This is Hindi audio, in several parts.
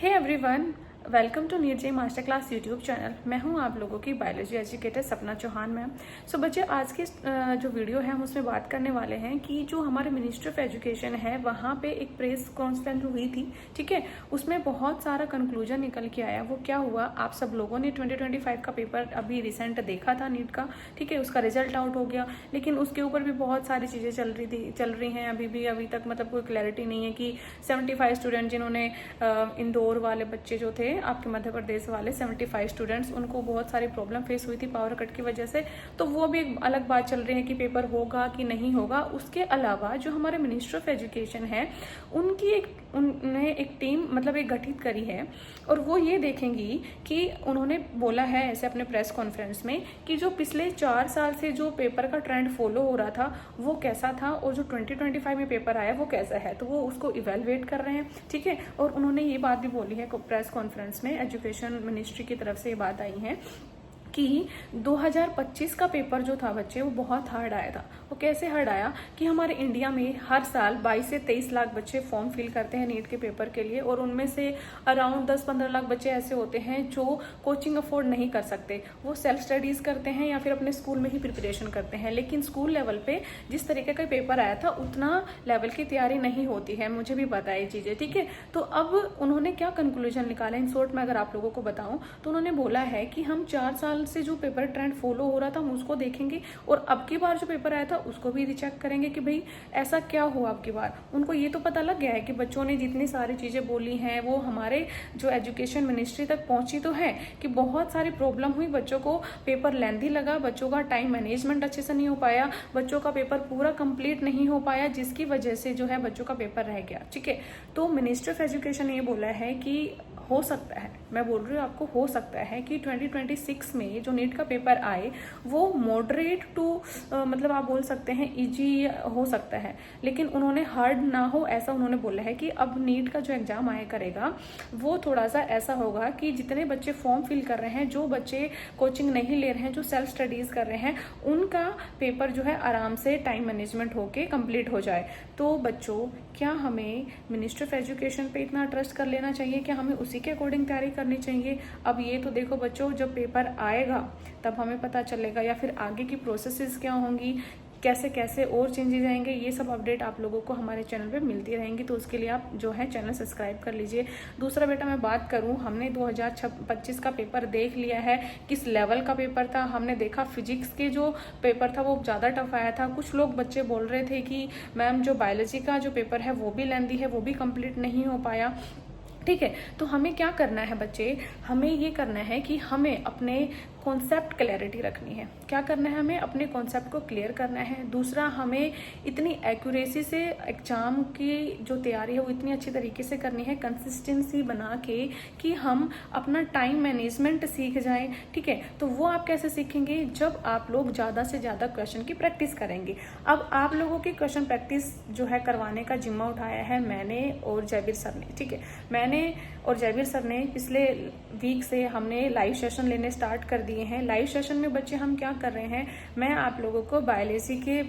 Hey everyone, welcome to NEET J master class YouTube channel. मैं हूं आप लोगों की बायोलॉजी एजुकेटर सपना चौहान मैम। सो बच्चे, आज की जो वीडियो है हम उसमें बात करने वाले हैं कि जो हमारे मिनिस्ट्री ऑफ एजुकेशन है वहां पे एक प्रेस कॉन्फ्रेंस हुई थी। ठीक है, उसमें बहुत सारा कंक्लूजन निकल के आया। वो क्या हुआ, आप सब लोगों ने 2025 का पेपर अभी रिसेंट देखा था नीट का। ठीक है, उसका रिजल्ट आउट हो गया, लेकिन उसके ऊपर भी बहुत सारी चीजें चल रही हैं अभी तक। मतलब कोई क्लैरिटी नहीं है कि 75 स्टूडेंट जिन्होंने इंदौर वाले बच्चे जो थे आपके मध्य प्रदेश वाले 75 स्टूडेंट्स, उनको बहुत सारी प्रॉब्लम फेस हुई थी पावर कट की वजह से। तो वो भी एक अलग बात चल रही है कि पेपर होगा कि नहीं होगा। उसके अलावा जो हमारे मिनिस्ट्री ऑफ एजुकेशन है उन्होंने एक टीम मतलब एक गठित करी है, और वो ये देखेंगी कि उन्होंने बोला है ऐसे अपने प्रेस कॉन्फ्रेंस में कि जो पिछले 4 साल से जो पेपर का ट्रेंड फॉलो हो रहा था वो कैसा था, और जो 2025 में पेपर आया वो कैसा है। तो वो उसको इवेलुएट कर रहे हैं। ठीक है, और उन्होंने ये बात भी बोली है प्रेस कॉन्फ्रेंस में, एजुकेशन मिनिस्ट्री की तरफ से ये बात आई है कि 2025 का पेपर जो था बच्चे वो बहुत हार्ड आया था। वो कैसे हार्ड आया कि हमारे इंडिया में हर साल 22 से 23 लाख बच्चे फॉर्म फिल करते हैं नीट के पेपर के लिए, और उनमें से अराउंड 10-15 लाख बच्चे ऐसे होते हैं जो कोचिंग अफोर्ड नहीं कर सकते। वो सेल्फ स्टडीज करते हैं या फिर अपने स्कूल में ही प्रिपरेशन करते हैं। लेकिन स्कूल लेवल पे जिस तरीके का पेपर आया था उतना लेवल की तैयारी नहीं होती है, मुझे भी पता है ये चीजें। ठीक है, तो अब उन्होंने क्या कंक्लूजन निकाला, इन शॉर्ट में अगर आप लोगों को बताऊं तो उन्होंने बोला है कि हम 4 साल से जो पेपर ट्रेंड फॉलो हो रहा था हम उसको देखेंगे, और अब की बार जो पेपर आया था उसको भी रिचेक करेंगे कि भाई ऐसा क्या हुआ अब की बार। उनको ये तो पता लग गया है कि बच्चों ने जितनी सारी चीजें बोली हैं वो हमारे जो एजुकेशन मिनिस्ट्री तक पहुंची तो है, कि बहुत सारी प्रॉब्लम हुई, बच्चों को पेपर लेंथी लगा, बच्चों का टाइम मैनेजमेंट अच्छे से नहीं हो पाया, बच्चों का पेपर पूरा कंप्लीट नहीं हो पाया, जिसकी वजह से जो है बच्चों का पेपर रह गया। ठीक है, तो मिनिस्ट्री ऑफ एजुकेशन ने ये बोला है कि हो सकता है, मैं बोल रही हूँ आपको, हो सकता है कि 2026 में जो नीट का पेपर आए वो मॉडरेट टू मतलब आप बोल सकते हैं इजी हो सकता है, लेकिन उन्होंने हार्ड ना हो ऐसा उन्होंने बोला है। कि अब नीट का जो एग्जाम आया करेगा वो थोड़ा सा ऐसा होगा कि जितने बच्चे फॉर्म फिल कर रहे हैं, जो बच्चे कोचिंग नहीं ले रहे हैं, जो सेल्फ स्टडीज कर रहे हैं, उनका पेपर जो है आराम से टाइम मैनेजमेंट होके कंप्लीट हो जाए। तो बच्चों, क्या हमें मिनिस्ट्री ऑफ एजुकेशन पे इतना ट्रस्ट कर लेना चाहिए? क्या हमें उसी के अकॉर्डिंग तैयारी करनी चाहिए? अब ये तो देखो बच्चों, जब पेपर आएगा तब हमें पता चलेगा, या फिर आगे की प्रोसेसेस क्या होंगी, कैसे कैसे और चेंजेस आएंगे, ये सब अपडेट आप लोगों को हमारे चैनल पे मिलती रहेंगी। तो उसके लिए आप जो है चैनल सब्सक्राइब कर लीजिए। दूसरा बेटा, मैं बात करूं, हमने 2025 का पेपर देख लिया है, किस लेवल का पेपर था। हमने देखा फिजिक्स के जो पेपर था वो ज़्यादा टफ आया था। कुछ लोग बच्चे बोल रहे थे कि मैम जो बायोलॉजी का जो पेपर है वो भी लेंथी है, वो भी कंप्लीट नहीं हो पाया। ठीक है, तो हमें क्या करना है बच्चे, हमें ये करना है कि हमें अपने कॉन्सेप्ट क्लैरिटी रखनी है। क्या करना है, हमें अपने कॉन्सेप्ट को क्लियर करना है। दूसरा, हमें इतनी एक्यूरेसी से एग्जाम की जो तैयारी है वो इतनी अच्छी तरीके से करनी है, कंसिस्टेंसी बना के, कि हम अपना टाइम मैनेजमेंट सीख जाएं। ठीक है, तो वो आप कैसे सीखेंगे, जब आप लोग ज़्यादा से ज़्यादा क्वेश्चन की प्रैक्टिस करेंगे। अब आप लोगों की क्वेश्चन प्रैक्टिस जो है करवाने का जिम्मा उठाया है मैंने और जयवीर सर ने। ठीक है, मैंने और जयवीर सर ने पिछले वीक से हमने लाइव सेशन लेने स्टार्ट कर दिए हैं। लाइव सेशन में बच्चे हम क्या कर रहे हैं, मैं आप लोगों को बायोलॉजी के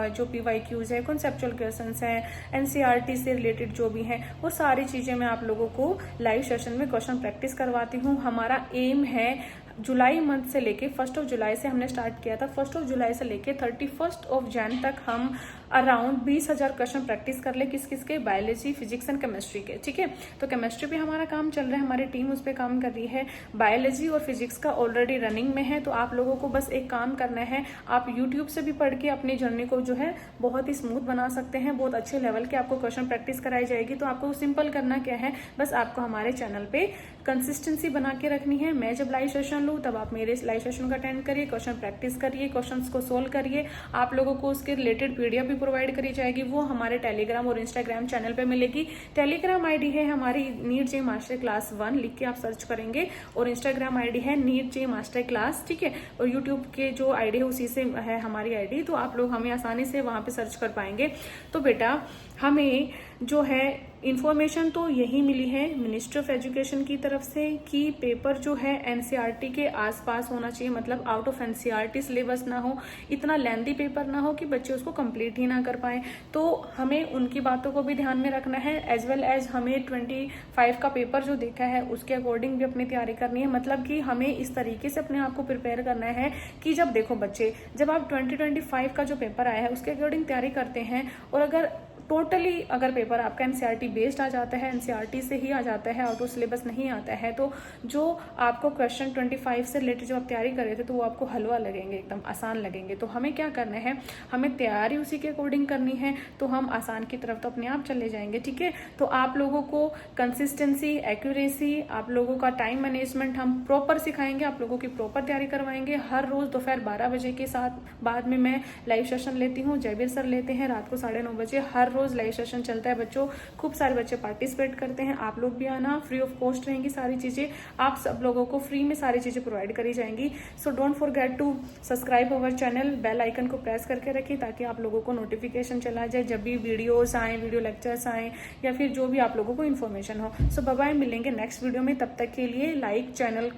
जो PYQs है, कॉन्सेप्चुअल क्वेश्चंस हैं, NCERT से रिलेटेड जो भी हैं, वो सारी चीजें मैं आप लोगों को लाइव सेशन में क्वेश्चन प्रैक्टिस करवाती हूँ। हमारा एम है जुलाई मंथ से लेके 1 जुलाई से हमने स्टार्ट किया था, 1 जुलाई से लेके 31 जैन तक हम अराउंड 20,000 क्वेश्चन प्रैक्टिस कर ले। किस किस के, बायोलॉजी, फिजिक्स एंड केमिस्ट्री के। ठीक है, तो केमिस्ट्री पे हमारा काम चल रहा है, हमारी टीम उस पर काम कर रही है। बायोलॉजी और फिजिक्स का ऑलरेडी रनिंग में है। तो आप लोगों को बस एक काम करना है, आप यूट्यूब से भी पढ़ के अपनी जर्नी को जो है बहुत ही स्मूथ बना सकते हैं। बहुत अच्छे लेवल के आपको क्वेश्चन प्रैक्टिस कराई जाएगी। तो आपको सिंपल करना क्या है, बस आपको हमारे चैनल पे कंसिस्टेंसी बना के रखनी है। मैं जब लाइव सेशन लूँ तब आप मेरे लाइव सेशन का अटेंड करिए, क्वेश्चन प्रैक्टिस करिए, क्वेश्चंस को सोल्व करिए। आप लोगों को उसके रिलेटेड PDF भी प्रोवाइड करी जाएगी, वो हमारे टेलीग्राम और इंस्टाग्राम चैनल पे मिलेगी। टेलीग्राम आईडी है हमारी नीट जे मास्टर क्लास 1, लिख के आप सर्च करेंगे, और इंस्टाग्राम आईडी है नीट जे मास्टर क्लास। ठीक है, और यूट्यूब के जो आईडी है उसी से है हमारी आईडी, तो आप लोग हमें आसानी से वहां पे सर्च कर पाएंगे। तो बेटा, हमें जो है इन्फॉर्मेशन तो यही मिली है मिनिस्ट्री ऑफ एजुकेशन की तरफ से कि पेपर जो है एनसीईआरटी के आसपास होना चाहिए, मतलब आउट ऑफ एनसीईआरटी सिलेबस ना हो, इतना लेंथी पेपर ना हो कि बच्चे उसको कंप्लीट ही ना कर पाए। तो हमें उनकी बातों को भी ध्यान में रखना है, एज वेल एज हमें 25 का पेपर जो देखा है उसके अकॉर्डिंग भी अपनी तैयारी करनी है। मतलब कि हमें इस तरीके से अपने आप को प्रिपेयर करना है कि जब देखो बच्चे, जब आप 2025 का जो पेपर आया है उसके अकॉर्डिंग तैयारी करते हैं और अगर टोटली अगर पेपर आपका एनसीईआरटी बेस्ड आ जाता है, एनसीईआरटी से ही आ जाता है, आउट ऑफ सिलेबस नहीं आता है, तो जो आपको क्वेश्चन 25 से रिलेटेड जब आप तैयारी कर रहे थे तो वो आपको हलवा लगेंगे, एकदम आसान लगेंगे। तो हमें क्या करना है, हमें तैयारी उसी के अकॉर्डिंग करनी है, तो हम आसान की तरफ तो अपने आप चले जाएंगे। ठीक है, तो आप लोगों को कंसिस्टेंसी, एक्यूरेसी, आप लोगों का टाइम मैनेजमेंट हम प्रॉपर सिखाएंगे, आप लोगों की प्रॉपर तैयारी करवाएंगे। हर रोज दोपहर 12 बजे के साथ बाद में मैं लाइव सेशन लेती हूँ, जयवीर सर लेते हैं रात को 9:30 बजे। हर रोज लाइव सेशन चलता है बच्चों, खूब सारे बच्चे पार्टिसिपेट करते हैं। आप लोग भी आना, फ्री ऑफ कॉस्ट रहेंगी सारी चीजें, आप सब लोगों को फ्री में सारी चीजें प्रोवाइड करी जाएंगी। So don't forget to subscribe our channel, bell icon को प्रेस करके रखिए ताकि आप लोगों को नोटिफिकेशन चला जाए जब भी वीडियोस आए, वीडियो लेक्चर्स आए या फिर जो भी आप लोगों को इन्फॉर्मेशन हो। सो बाय बाय, मिलेंगे नेक्स्ट वीडियो में। तब तक के लिए चैनल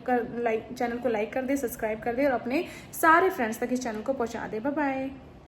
को लाइक कर दे, सब्सक्राइब कर दे और अपने सारे फ्रेंड्स तक इस चैनल को पहुंचा दे। Bye bye.